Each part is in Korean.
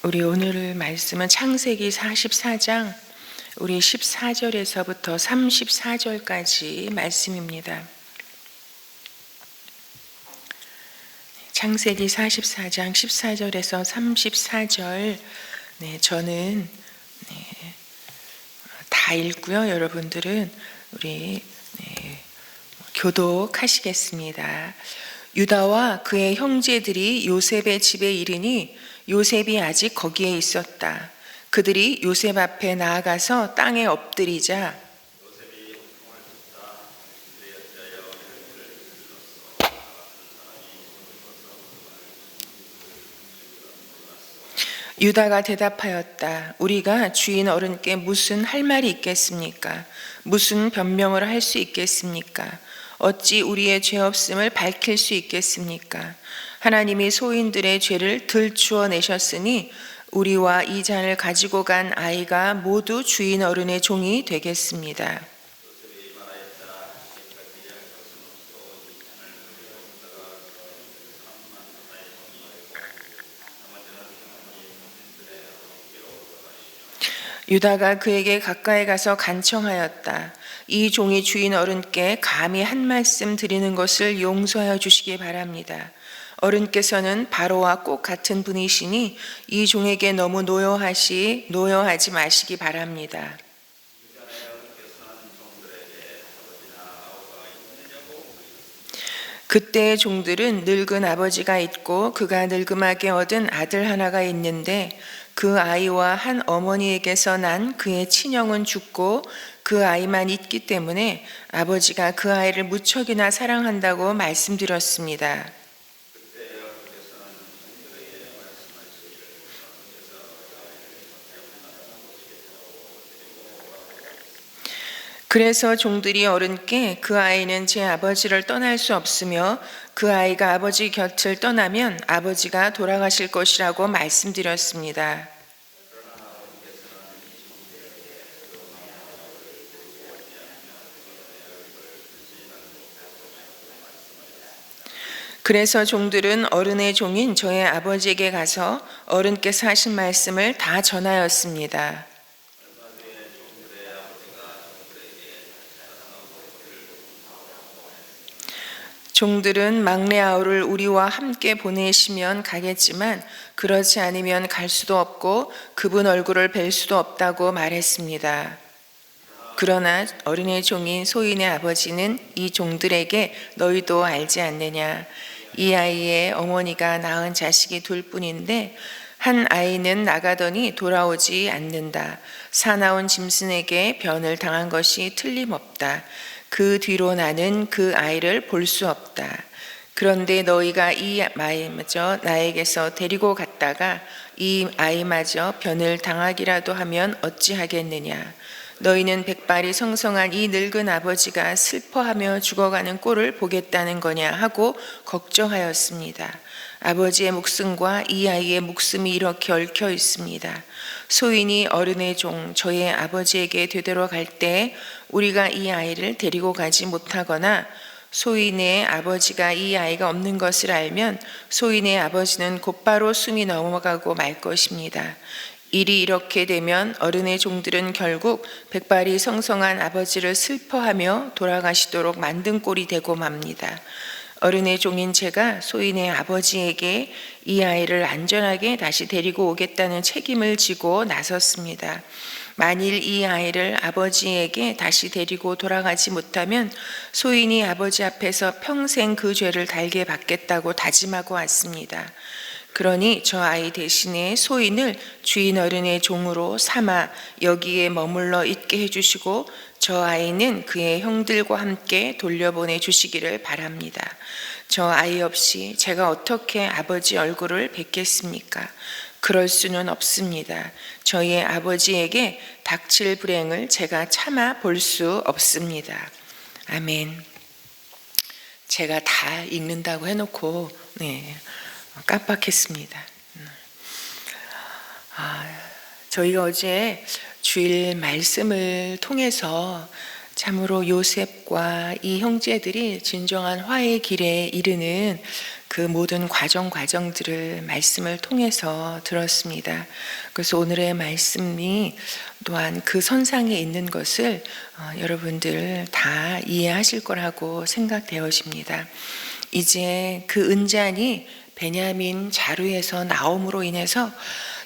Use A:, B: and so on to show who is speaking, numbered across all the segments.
A: 우리 오늘 말씀은 창세기 44장 우리 14절에서부터 34절까지 말씀입니다. 창세기 44장 14절에서 34절 저는 다 읽고요. 여러분들은 우리 교독하시겠습니다. 유다와 그의 형제들이 요셉의 집에 이르니 요셉이 아직 거기에 있었다. 그들이 요셉 앞에 나아가서 땅에 엎드리자 유다가 대답하였다. 우리가 주인 어른께 무슨 할 말이 있겠습니까? 무슨 변명을 할 수 있겠습니까? 어찌 우리의 죄 없음을 밝힐 수 있겠습니까? 하나님이 소인들의 죄를 들추어 내셨으니 우리와 이 잔을 가지고 간 아이가 모두 주인 어른의 종이 되겠습니다. 유다가 그에게 가까이 가서 간청하였다. 이 종이 주인 어른께 감히 한 말씀 드리는 것을 용서하여 주시기 바랍니다. 어른께서는 바로와 꼭 같은 분이시니 이 종에게 너무 노여하지 마시기 바랍니다. 그때의 종들은 늙은 아버지가 있고 그가 늙음하게 얻은 아들 하나가 있는데 그 아이와 한 어머니에게서 난 그의 친형은 죽고 그 아이만 있기 때문에 아버지가 그 아이를 무척이나 사랑한다고 말씀드렸습니다. 그래서 종들이 어른께 그 아이는 제 아버지를 떠날 수 없으며 그 아이가 아버지 곁을 떠나면 아버지가 돌아가실 것이라고 말씀드렸습니다. 그래서 종들은 어른의 종인 저의 아버지에게 가서 어른께서 하신 말씀을 다 전하였습니다. 종들은 막내 아우를 우리와 함께 보내시면 가겠지만 그렇지 않으면 갈 수도 없고 그분 얼굴을 뵐 수도 없다고 말했습니다. 그러나 어린의 종인 소인의 아버지는 이 종들에게 너희도 알지 않느냐? 이 아이의 어머니가 낳은 자식이 둘 뿐인데 한 아이는 나가더니 돌아오지 않는다. 사나운 짐승에게 변을 당한 것이 틀림없다. 그 뒤로 나는 그 아이를 볼 수 없다. 그런데 너희가 이 아이마저 나에게서 데리고 갔다가 이 아이마저 변을 당하기라도 하면 어찌하겠느냐. 너희는 백발이 성성한 이 늙은 아버지가 슬퍼하며 죽어가는 꼴을 보겠다는 거냐 하고 걱정하였습니다. 아버지의 목숨과 이 아이의 목숨이 이렇게 얽혀 있습니다. 소인이 어른의 종 저의 아버지에게 되돌아갈 때 우리가 이 아이를 데리고 가지 못하거나 소인의 아버지가 이 아이가 없는 것을 알면 소인의 아버지는 곧바로 숨이 넘어가고 말 것입니다. 일이 이렇게 되면 어른의 종들은 결국 백발이 성성한 아버지를 슬퍼하며 돌아가시도록 만든 꼴이 되고 맙니다. 어른의 종인 제가 소인의 아버지에게 이 아이를 안전하게 다시 데리고 오겠다는 책임을 지고 나섰습니다. 만일 이 아이를 아버지에게 다시 데리고 돌아가지 못하면 소인이 아버지 앞에서 평생 그 죄를 달게 받겠다고 다짐하고 왔습니다. 그러니 저 아이 대신에 소인을 주인 어른의 종으로 삼아 여기에 머물러 있게 해주시고 저 아이는 그의 형들과 함께 돌려보내 주시기를 바랍니다. 저 아이 없이 제가 어떻게 아버지 얼굴을 뵙겠습니까? 그럴 수는 없습니다. 저희 아버지에게 닥칠 불행을 제가 참아 볼 수 없습니다. 아멘. 제가 다 읽는다고 해놓고 깜빡했습니다. 저희가 어제 주일 말씀을 통해서 참으로 요셉과 이 형제들이 진정한 화해의 길에 이르는 그 모든 과정들을 말씀을 통해서 들었습니다. 그래서 오늘의 말씀이 또한 그 선상에 있는 것을 여러분들 다 이해하실 거라고 생각되어집니다. 이제 그 은잔이 베냐민 자루에서 나옴으로 인해서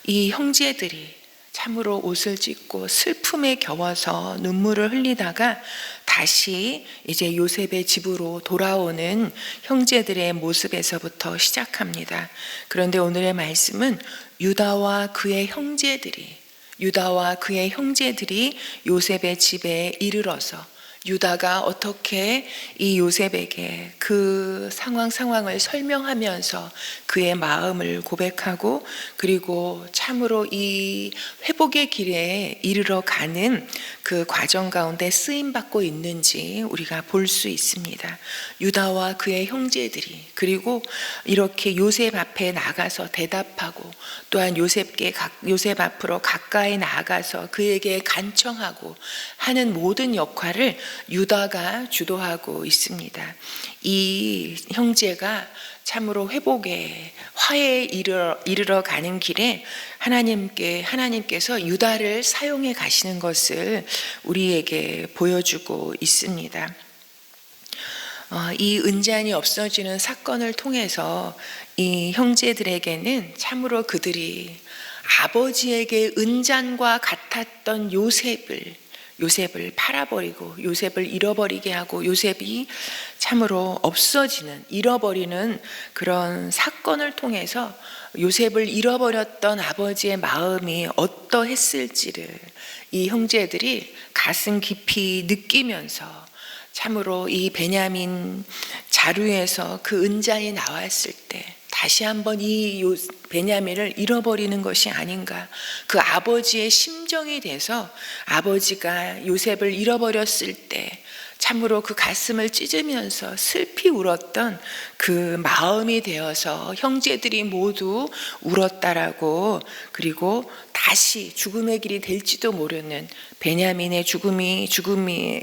A: 이 형제들이 참으로 옷을 찢고 슬픔에 겨워서 눈물을 흘리다가 다시 이제 요셉의 집으로 돌아오는 형제들의 모습에서부터 시작합니다. 그런데 오늘의 말씀은 유다와 그의 형제들이 요셉의 집에 이르러서 유다가 어떻게 이 요셉에게 그 상황을 설명하면서 그의 마음을 고백하고 그리고 참으로 이 회복의 길에 이르러 가는 그 과정 가운데 쓰임받고 있는지 우리가 볼 수 있습니다. 유다와 그의 형제들이 그리고 이렇게 요셉 앞에 나가서 대답하고 또한 요셉 앞으로 가까이 나가서 그에게 간청하고 하는 모든 역할을 유다가 주도하고 있습니다. 이 형제가 참으로 회복에 화해에 이르러 가는 길에 하나님께서 유다를 사용해 가시는 것을 우리에게 보여주고 있습니다. 이 은잔이 없어지는 사건을 통해서 이 형제들에게는 참으로 그들이 아버지에게 은잔과 같았던 요셉을 팔아버리고 요셉을 잃어버리게 하고 요셉이 참으로 잃어버리는 그런 사건을 통해서 요셉을 잃어버렸던 아버지의 마음이 어떠했을지를 이 형제들이 가슴 깊이 느끼면서 참으로 이 베냐민 자루에서 그 은잔이 나왔을 때 다시 한번 이 베냐민을 잃어버리는 것이 아닌가, 그 아버지의 심정이 돼서 아버지가 요셉을 잃어버렸을 때 참으로 그 가슴을 찢으면서 슬피 울었던 그 마음이 되어서 형제들이 모두 울었다라고, 그리고 다시 죽음의 길이 될지도 모르는 베냐민의 죽음의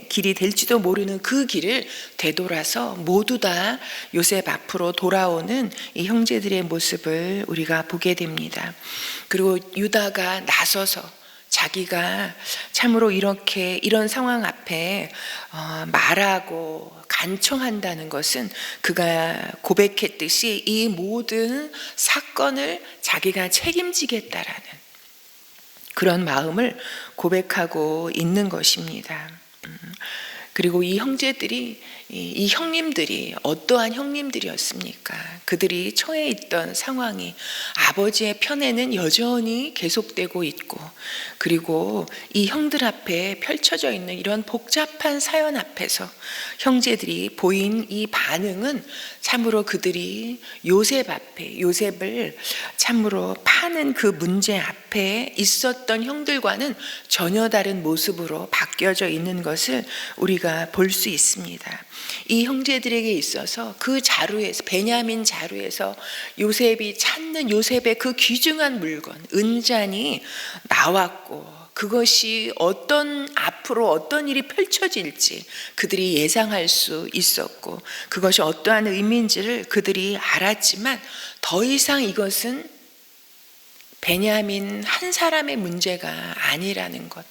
A: 길이 될지도 모르는 그 길을 되돌아서 모두 다 요셉 앞으로 돌아오는 이 형제들의 모습을 우리가 보게 됩니다. 그리고 유다가 나서서 자기가 참으로 이런 상황 앞에 말하고 간청한다는 것은 그가 고백했듯이 이 모든 사건을 자기가 책임지겠다라는 그런 마음을 고백하고 있는 것입니다. 그리고 이 형제들이, 이 형님들이 어떠한 형님들이었습니까? 그들이 처해 있던 상황이 아버지의 편에는 여전히 계속되고 있고, 그리고 이 형들 앞에 펼쳐져 있는 이런 복잡한 사연 앞에서 형제들이 보인 이 반응은 참으로 그들이 요셉을 참으로 파는 그 문제 앞에 있었던 형들과는 전혀 다른 모습으로 바뀌어져 있는 것을 우리가 볼 수 있습니다. 이 형제들에게 있어서 그 자루에서, 베냐민 자루에서 요셉이 찾는 요셉의 그 귀중한 물건, 은잔이 나왔고, 그것이 앞으로 어떤 일이 펼쳐질지 그들이 예상할 수 있었고, 그것이 어떠한 의미인지를 그들이 알았지만 더 이상 이것은 베냐민 한 사람의 문제가 아니라는 것,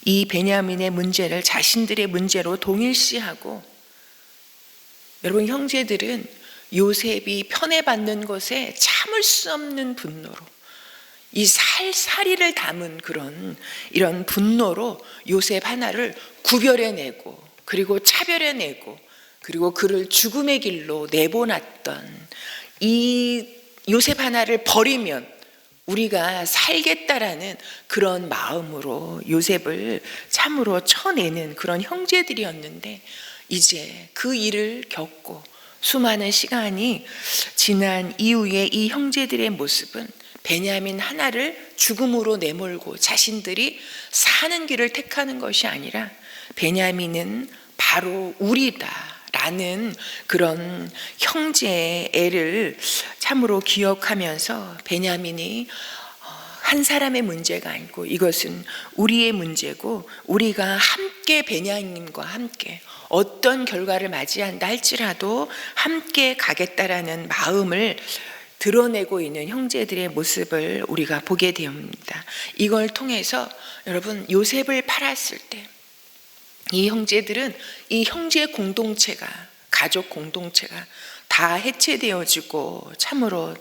A: 이 베냐민의 문제를 자신들의 문제로 동일시하고, 여러분, 형제들은 요셉이 편애받는 것에 참을 수 없는 분노로, 이 살사리를 담은 이런 분노로 요셉 하나를 구별해내고, 그리고 차별해내고, 그리고 그를 죽음의 길로 내보냈던 이 요셉 하나를 버리면 우리가 살겠다라는 그런 마음으로 요셉을 참으로 쳐내는 그런 형제들이었는데, 이제 그 일을 겪고 수많은 시간이 지난 이후에 이 형제들의 모습은 베냐민 하나를 죽음으로 내몰고 자신들이 사는 길을 택하는 것이 아니라 베냐민은 바로 우리다 라는 그런 형제의 애를 참으로 기억하면서 베냐민이 한 사람의 문제가 아니고 이것은 우리의 문제고, 우리가 함께 베냐민과 함께 어떤 결과를 맞이한다 할지라도 함께 가겠다라는 마음을 드러내고 있는 형제들의 모습을 우리가 보게 됩니다. 이걸 통해서 여러분, 요셉을 팔았을 때 이 형제들은, 이 형제 공동체가, 가족 공동체가 다 해체되어지고 참으로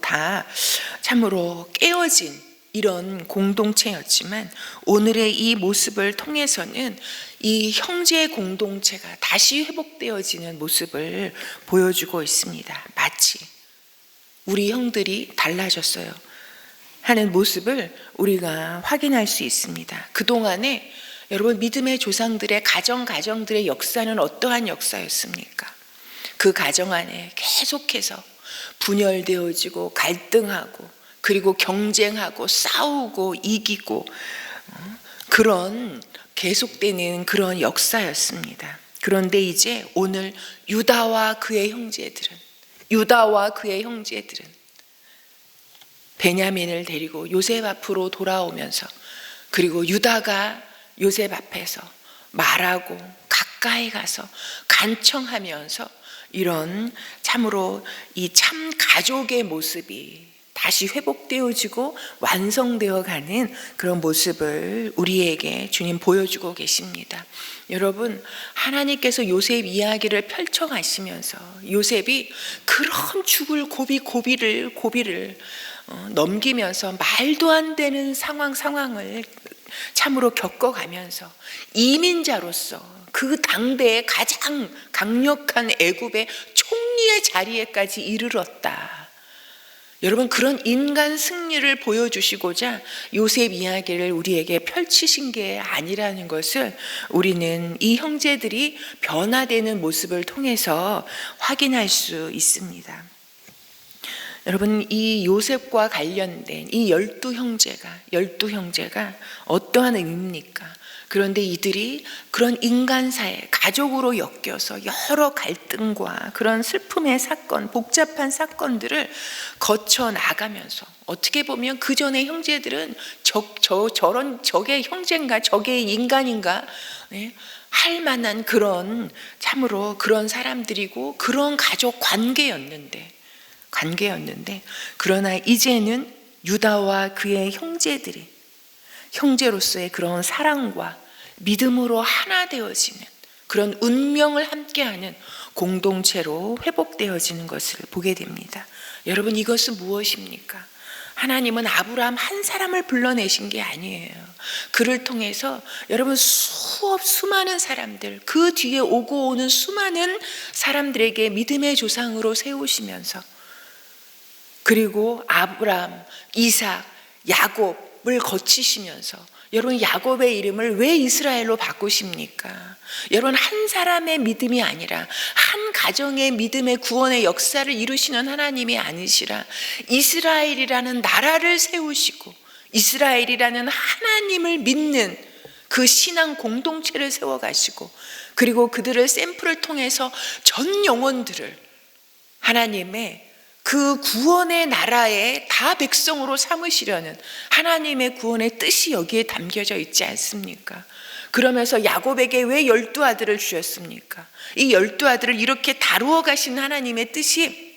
A: 깨어진 이런 공동체였지만, 오늘의 이 모습을 통해서는 이 형제 공동체가 다시 회복되어지는 모습을 보여주고 있습니다. 마치 우리 형들이 달라졌어요 하는 모습을 우리가 확인할 수 있습니다. 그동안에 여러분, 믿음의 조상들의 가정들의 역사는 어떠한 역사였습니까? 그 가정 안에 계속해서 분열되어지고 갈등하고, 그리고 경쟁하고 싸우고 이기고, 그런 계속되는 그런 역사였습니다. 그런데 이제 오늘 유다와 그의 형제들은 베냐민을 데리고 요셉 앞으로 돌아오면서, 그리고 유다가 요셉 앞에서 말하고 가까이 가서 간청하면서 이런 참으로 이 참 가족의 모습이 다시 회복되어지고 완성되어 가는 그런 모습을 우리에게 주님 보여주고 계십니다. 여러분, 하나님께서 요셉 이야기를 펼쳐 가시면서 요셉이 그런 죽을 고비를 넘기면서 말도 안 되는 상황을 참으로 겪어가면서 이민자로서 그 당대의 가장 강력한 애굽의 총리의 자리에까지 이르렀다. 여러분, 그런 인간 승리를 보여주시고자 요셉 이야기를 우리에게 펼치신 게 아니라는 것을 우리는 이 형제들이 변화되는 모습을 통해서 확인할 수 있습니다. 여러분, 이 요셉과 관련된 이 12형제가 어떠한 의미입니까? 그런데 이들이 그런 인간사회, 가족으로 엮여서 여러 갈등과 그런 슬픔의 사건, 복잡한 사건들을 거쳐 나가면서, 어떻게 보면 그 전에 형제들은 저게 형제인가, 저게 인간인가, 할 만한 그런 참으로 그런 사람들이고 그런 가족 관계였는데, 그러나 이제는 유다와 그의 형제들이 형제로서의 그런 사랑과 믿음으로 하나 되어지는 그런 운명을 함께하는 공동체로 회복되어지는 것을 보게 됩니다. 여러분, 이것은 무엇입니까? 하나님은 아브라함 한 사람을 불러내신 게 아니에요. 그를 통해서 여러분, 수많은 사람들, 그 뒤에 오고 오는 수많은 사람들에게 믿음의 조상으로 세우시면서, 그리고 아브라함, 이삭, 야곱을 거치시면서, 여러분, 야곱의 이름을 왜 이스라엘로 바꾸십니까? 여러분, 한 사람의 믿음이 아니라 한 가정의 믿음의 구원의 역사를 이루시는 하나님이 아니시라 이스라엘이라는 나라를 세우시고 이스라엘이라는 하나님을 믿는 그 신앙 공동체를 세워가시고, 그리고 그들을 샘플을 통해서 전 영혼들을 하나님의 그 구원의 나라에 다 백성으로 삼으시려는 하나님의 구원의 뜻이 여기에 담겨져 있지 않습니까? 그러면서 야곱에게 왜 12아들을 주셨습니까? 이 12아들을 이렇게 다루어 가신 하나님의 뜻이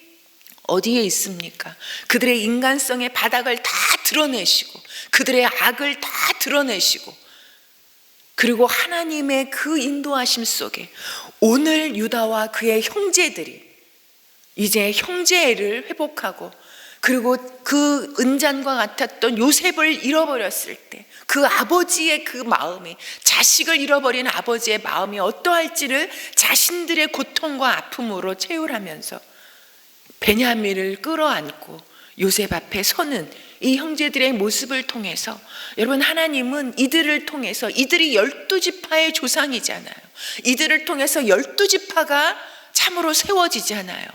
A: 어디에 있습니까? 그들의 인간성의 바닥을 다 드러내시고, 그들의 악을 다 드러내시고, 그리고 하나님의 그 인도하심 속에 오늘 유다와 그의 형제들이 이제 형제를 회복하고, 그리고 그 은잔과 같았던 요셉을 잃어버렸을 때 그 아버지의 그 마음이, 자식을 잃어버린 아버지의 마음이 어떠할지를 자신들의 고통과 아픔으로 채울하면서 베냐민을 끌어안고 요셉 앞에 서는 이 형제들의 모습을 통해서, 여러분, 하나님은 이들을 통해서, 이들이 12지파의 조상이잖아요. 이들을 통해서 12지파가 참으로 세워지잖아요.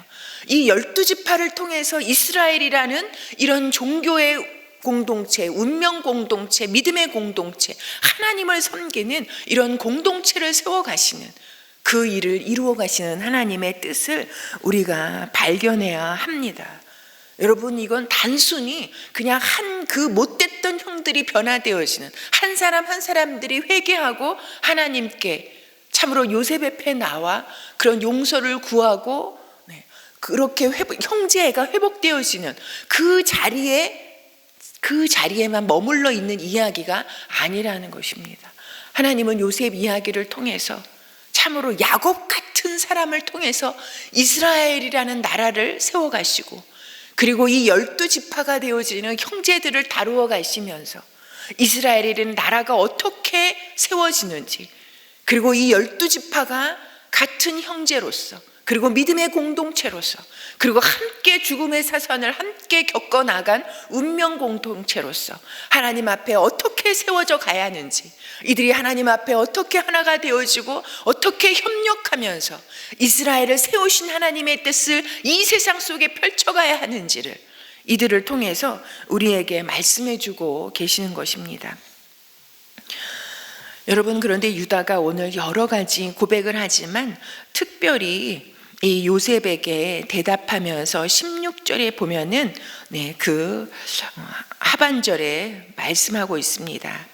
A: 이 12지파를 통해서 이스라엘이라는 이런 종교의 공동체, 운명 공동체, 믿음의 공동체, 하나님을 섬기는 이런 공동체를 세워가시는 그 일을 이루어 가시는 하나님의 뜻을 우리가 발견해야 합니다. 여러분, 이건 단순히 그냥 한 그 못됐던 생명들이 변화되어지는, 한 사람 한 사람들이 회개하고 하나님께 참으로 요셉의 패 나와 그런 용서를 구하고 그렇게 형제애가 회복되어지는 그 자리에만 머물러 있는 이야기가 아니라는 것입니다. 하나님은 요셉 이야기를 통해서 참으로 야곱 같은 사람을 통해서 이스라엘이라는 나라를 세워가시고, 그리고 이 12지파가 되어지는 형제들을 다루어 가시면서 이스라엘이라는 나라가 어떻게 세워지는지, 그리고 이 12지파가 같은 형제로서, 그리고 믿음의 공동체로서, 그리고 함께 죽음의 사선을 함께 겪어나간 운명 공동체로서 하나님 앞에 어떻게 세워져 가야 하는지, 이들이 하나님 앞에 어떻게 하나가 되어지고 어떻게 협력하면서 이스라엘을 세우신 하나님의 뜻을 이 세상 속에 펼쳐가야 하는지를 이들을 통해서 우리에게 말씀해 주고 계시는 것입니다. 여러분, 그런데 유다가 오늘 여러 가지 고백을 하지만 특별히 이 요셉에게 대답하면서 16절에 보면은 그 하반절에 말씀하고 있습니다.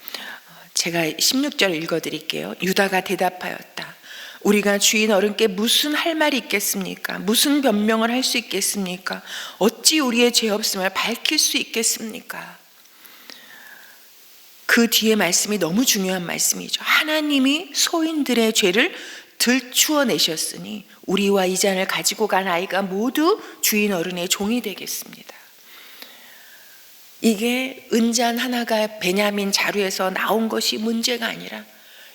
A: 제가 16절 읽어드릴게요. 유다가 대답하였다. 우리가 주인 어른께 무슨 할 말이 있겠습니까? 무슨 변명을 할 수 있겠습니까? 어찌 우리의 죄 없음을 밝힐 수 있겠습니까? 그 뒤에 말씀이 너무 중요한 말씀이죠. 하나님이 소인들의 죄를 들추어 내셨으니 우리와 이 잔을 가지고 간 아이가 모두 주인 어른의 종이 되겠습니다. 이게 은잔 하나가 베냐민 자루에서 나온 것이 문제가 아니라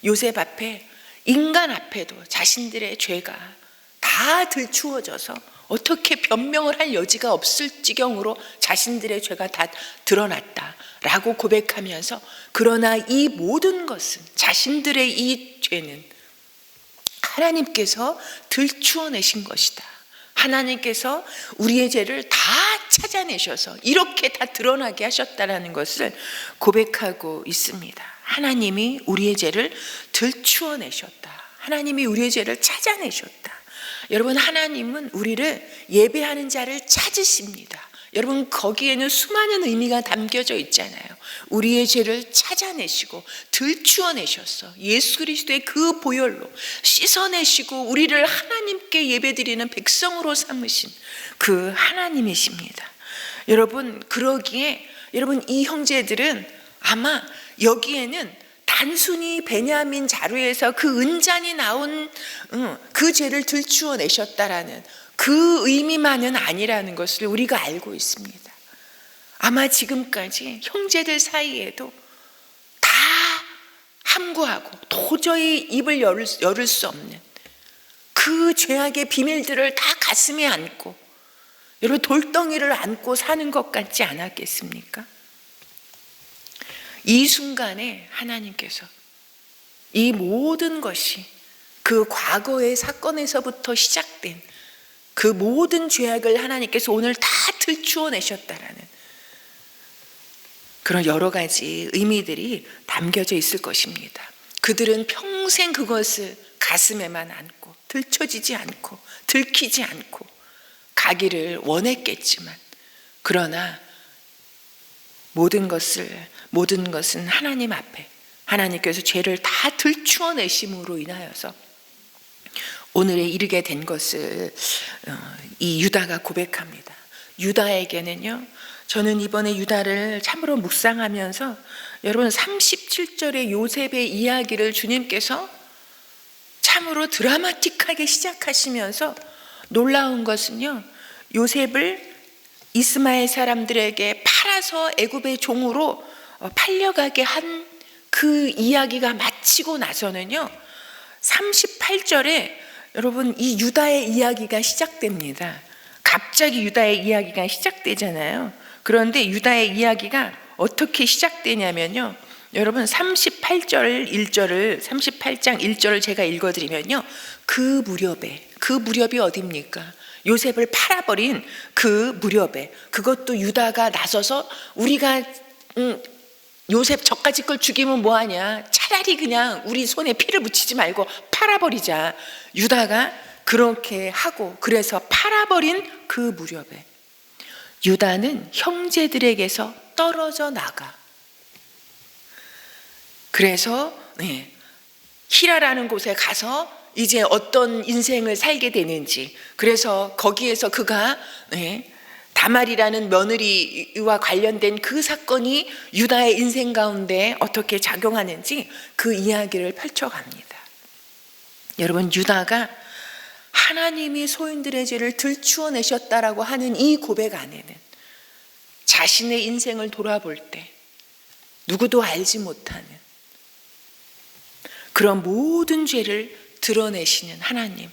A: 요셉 앞에, 인간 앞에도 자신들의 죄가 다 들추어져서 어떻게 변명을 할 여지가 없을 지경으로 자신들의 죄가 다 드러났다라고 고백하면서, 그러나 이 모든 것은, 자신들의 이 죄는 하나님께서 들추어내신 것이다. 하나님께서 우리의 죄를 다 찾아내셔서 이렇게 다 드러나게 하셨다는 것을 고백하고 있습니다. 하나님이 우리의 죄를 들추어내셨다. 하나님이 우리의 죄를 찾아내셨다. 여러분, 하나님은 우리를 예배하는 자를 찾으십니다. 여러분, 거기에는 수많은 의미가 담겨져 있잖아요. 우리의 죄를 찾아내시고 들추어내셨어. 예수 그리스도의 그 보혈로 씻어내시고 우리를 하나님께 예배드리는 백성으로 삼으신 그 하나님이십니다. 여러분, 그러기에 여러분, 이 형제들은 아마 여기에는 단순히 베냐민 자루에서 그 은잔이 나온 그 죄를 들추어내셨다라는 그 의미만은 아니라는 것을 우리가 알고 있습니다. 아마 지금까지 형제들 사이에도 다 함구하고 도저히 입을 열을 수 없는 그 죄악의 비밀들을 다 가슴에 안고, 여러분, 돌덩이를 안고 사는 것 같지 않았겠습니까? 이 순간에 하나님께서 이 모든 것이 그 과거의 사건에서부터 시작된 그 모든 죄악을 하나님께서 오늘 다 들추어내셨다라는 그런 여러 가지 의미들이 담겨져 있을 것입니다. 그들은 평생 그것을 가슴에만 안고 들춰지지 않고 들키지 않고 가기를 원했겠지만, 그러나 모든 것은 하나님 앞에 하나님께서 죄를 다 들추어내심으로 인하여서 오늘에 이르게 된 것을 이 유다가 고백합니다. 유다에게는요, 저는 이번에 유다를 참으로 묵상하면서 여러분 37절의 요셉의 이야기를 주님께서 참으로 드라마틱하게 시작하시면서 놀라운 것은요, 요셉을 이스마엘 사람들에게 팔아서 애굽의 종으로 팔려가게 한 그 이야기가 마치고 나서는요, 38절에 여러분 이 유다의 이야기가 시작됩니다. 갑자기 유다의 이야기가 시작되잖아요. 그런데 유다의 이야기가 어떻게 시작되냐면요, 여러분 38장 1절을 제가 읽어드리면요, 그 무렵이 어디입니까? 요셉을 팔아버린 그 무렵에, 그것도 유다가 나서서 우리가 요셉 저까지 걸 죽이면 뭐하냐, 차라리 그냥 우리 손에 피를 묻히지 말고 팔아버리자. 유다가 그렇게 하고, 그래서 팔아버린 그 무렵에 유다는 형제들에게서 떨어져 나가 그래서 히라라는 곳에 가서 이제 어떤 인생을 살게 되는지, 그래서 거기에서 그가 다말이라는 며느리와 관련된 그 사건이 유다의 인생 가운데 어떻게 작용하는지 그 이야기를 펼쳐갑니다. 여러분, 유다가 하나님이 소인들의 죄를 들추어내셨다라고 하는 이 고백 안에는 자신의 인생을 돌아볼 때 누구도 알지 못하는 그런 모든 죄를 드러내시는 하나님.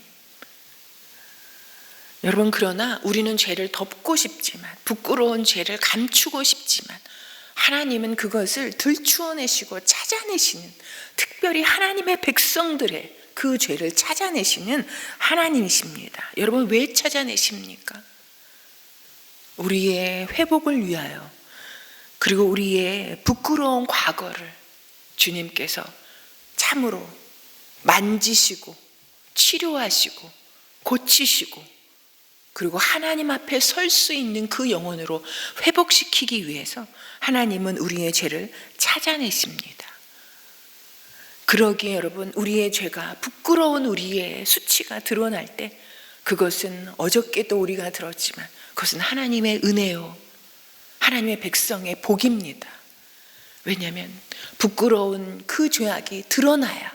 A: 여러분, 그러나 우리는 죄를 덮고 싶지만, 부끄러운 죄를 감추고 싶지만, 하나님은 그것을 들추어내시고 찾아내시는, 특별히 하나님의 백성들의 그 죄를 찾아내시는 하나님이십니다. 여러분, 왜 찾아내십니까? 우리의 회복을 위하여, 그리고 우리의 부끄러운 과거를 주님께서 참으로 만지시고 치료하시고 고치시고, 그리고 하나님 앞에 설 수 있는 그 영혼으로 회복시키기 위해서 하나님은 우리의 죄를 찾아내십니다. 그러기에 여러분, 우리의 죄가, 부끄러운 우리의 수치가 드러날 때 그것은 어저께도 우리가 들었지만 그것은 하나님의 은혜요, 하나님의 백성의 복입니다. 왜냐하면 부끄러운 그 죄악이 드러나야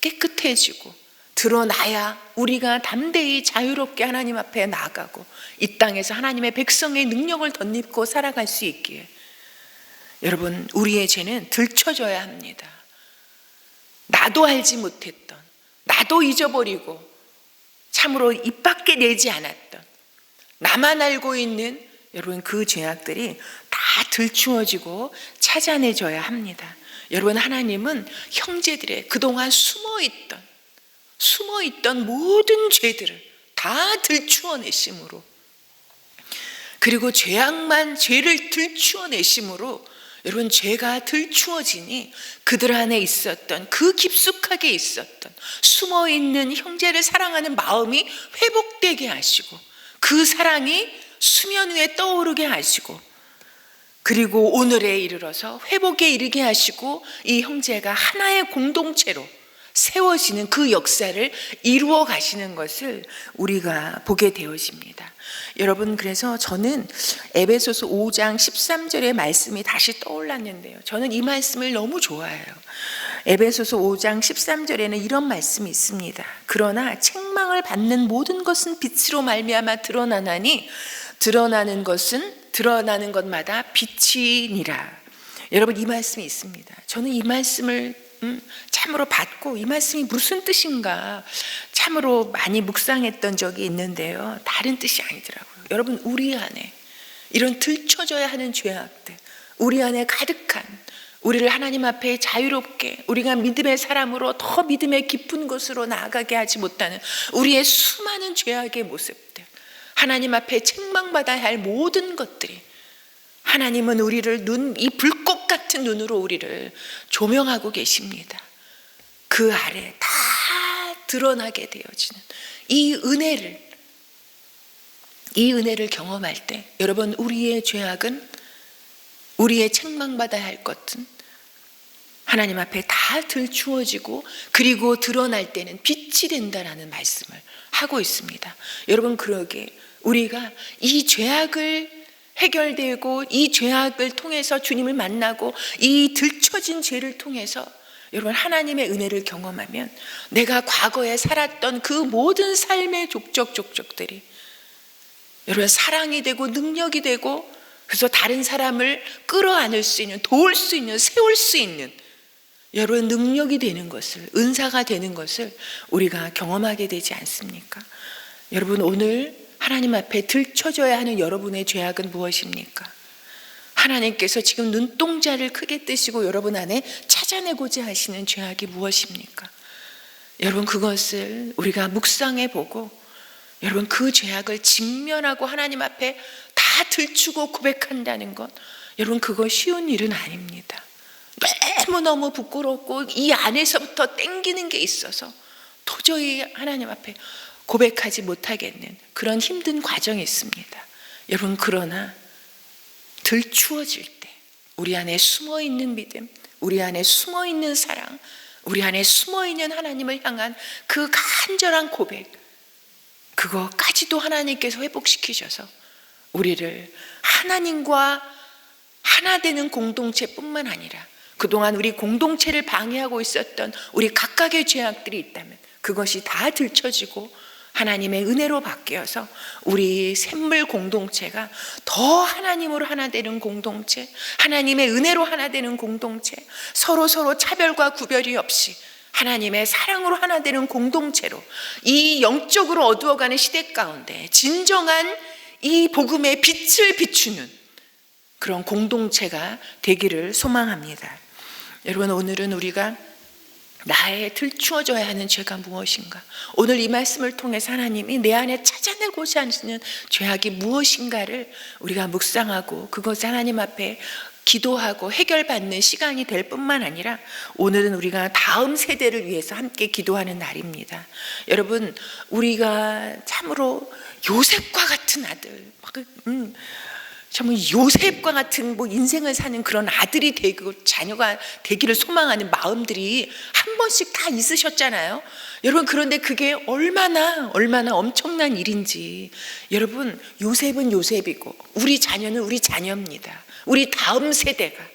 A: 깨끗해지고, 드러나야 우리가 담대히 자유롭게 하나님 앞에 나아가고 이 땅에서 하나님의 백성의 능력을 덧입고 살아갈 수 있기에, 여러분, 우리의 죄는 들춰져야 합니다. 나도 알지 못했던, 나도 잊어버리고 참으로 입 밖에 내지 않았던, 나만 알고 있는 여러분 그 죄악들이 다 들추어지고 찾아내져야 합니다. 여러분, 하나님은 형제들의 그동안 숨어있던 모든 죄들을 다 들추어내심으로, 그리고 죄를 들추어내심으로 여러분, 죄가 들추어지니 그들 안에 있었던, 그 깊숙하게 있었던 숨어있는 형제를 사랑하는 마음이 회복되게 하시고, 그 사랑이 수면 위에 떠오르게 하시고, 그리고 오늘에 이르러서 회복에 이르게 하시고, 이 형제가 하나의 공동체로 세워지는 그 역사를 이루어 가시는 것을 우리가 보게 되어집니다. 여러분, 그래서 저는 에베소서 5장 13절의 말씀이 다시 떠올랐는데요, 저는 이 말씀을 너무 좋아해요. 에베소서 5장 13절에는 이런 말씀이 있습니다. 그러나 책망을 받는 모든 것은 빛으로 말미암아 드러나나니 드러나는 것마다 빛이니라. 여러분, 이 말씀이 있습니다. 저는 이 말씀을 참으로 받고, 이 말씀이 무슨 뜻인가 참으로 많이 묵상했던 적이 있는데요, 다른 뜻이 아니더라고요. 여러분, 우리 안에 이런 들춰져야 하는 죄악들, 우리 안에 가득한, 우리를 하나님 앞에 자유롭게, 우리가 믿음의 사람으로 더 믿음의 깊은 곳으로 나아가게 하지 못하는 우리의 수많은 죄악의 모습들, 하나님 앞에 책망받아야 할 모든 것들이, 하나님은 우리를 이 불꽃 같은 눈으로 우리를 조명하고 계십니다. 그 아래 다 드러나게 되어지는 이 은혜를 경험할 때, 여러분, 우리의 죄악은, 우리의 책망받아야 할 것은 하나님 앞에 다 들추어지고, 그리고 드러날 때는 빛이 된다라는 말씀을 하고 있습니다. 여러분, 그러게 우리가 이 죄악을 해결되고, 이 죄악을 통해서 주님을 만나고, 이 들춰진 죄를 통해서 여러분 하나님의 은혜를 경험하면, 내가 과거에 살았던 그 모든 삶의 족적들이 여러분 사랑이 되고 능력이 되고, 그래서 다른 사람을 끌어안을 수 있는, 도울 수 있는, 세울 수 있는 여러분 능력이 되는 것을, 은사가 되는 것을 우리가 경험하게 되지 않습니까? 여러분, 오늘 하나님 앞에 들춰져야 하는 여러분의 죄악은 무엇입니까? 하나님께서 지금 눈동자를 크게 뜨시고 여러분 안에 찾아내고자 하시는 죄악이 무엇입니까? 여러분, 그것을 우리가 묵상해 보고, 여러분 그 죄악을 직면하고 하나님 앞에 다 들추고 고백한다는 것, 여러분 그거 쉬운 일은 아닙니다. 너무너무 부끄럽고 이 안에서부터 땡기는 게 있어서 도저히 하나님 앞에 고백하지 못하겠는 그런 힘든 과정이 있습니다. 여러분, 그러나 들추어질 때 우리 안에 숨어있는 믿음, 우리 안에 숨어있는 사랑, 우리 안에 숨어있는 하나님을 향한 그 간절한 고백, 그거까지도 하나님께서 회복시키셔서 우리를 하나님과 하나 되는 공동체뿐만 아니라 그동안 우리 공동체를 방해하고 있었던 우리 각각의 죄악들이 있다면 그것이 다 들춰지고 하나님의 은혜로 바뀌어서 우리 샘물 공동체가 더 하나님으로 하나 되는 공동체, 하나님의 은혜로 하나 되는 공동체, 서로 차별과 구별이 없이 하나님의 사랑으로 하나 되는 공동체로 이 영적으로 어두워가는 시대 가운데 진정한 이 복음의 빛을 비추는 그런 공동체가 되기를 소망합니다. 여러분, 오늘은 우리가 나의 들추어져야 하는 죄가 무엇인가, 오늘 이 말씀을 통해서 하나님이 내 안에 찾아내고자 하시는 죄악이 무엇인가를 우리가 묵상하고 그것을 하나님 앞에 기도하고 해결받는 시간이 될 뿐만 아니라 오늘은 우리가 다음 세대를 위해서 함께 기도하는 날입니다. 여러분, 우리가 참으로 요셉과 같은 아들, 정말 요셉과 같은 인생을 사는 그런 아들이 되고 자녀가 되기를 소망하는 마음들이 한 번씩 다 있으셨잖아요. 여러분, 그런데 그게 얼마나 엄청난 일인지, 여러분, 요셉은 요셉이고 우리 자녀는 우리 자녀입니다. 우리 다음 세대가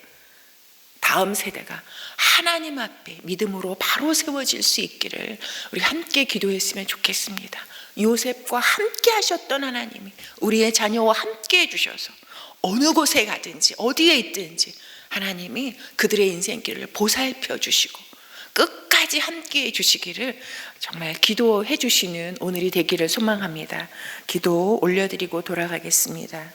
A: 하나님 앞에 믿음으로 바로 세워질 수 있기를 우리 함께 기도했으면 좋겠습니다. 요셉과 함께 하셨던 하나님이 우리의 자녀와 함께 해주셔서 어느 곳에 가든지 어디에 있든지 하나님이 그들의 인생길을 보살펴 주시고 끝까지 함께 해주시기를 정말 기도해 주시는 오늘이 되기를 소망합니다. 기도 올려드리고 돌아가겠습니다.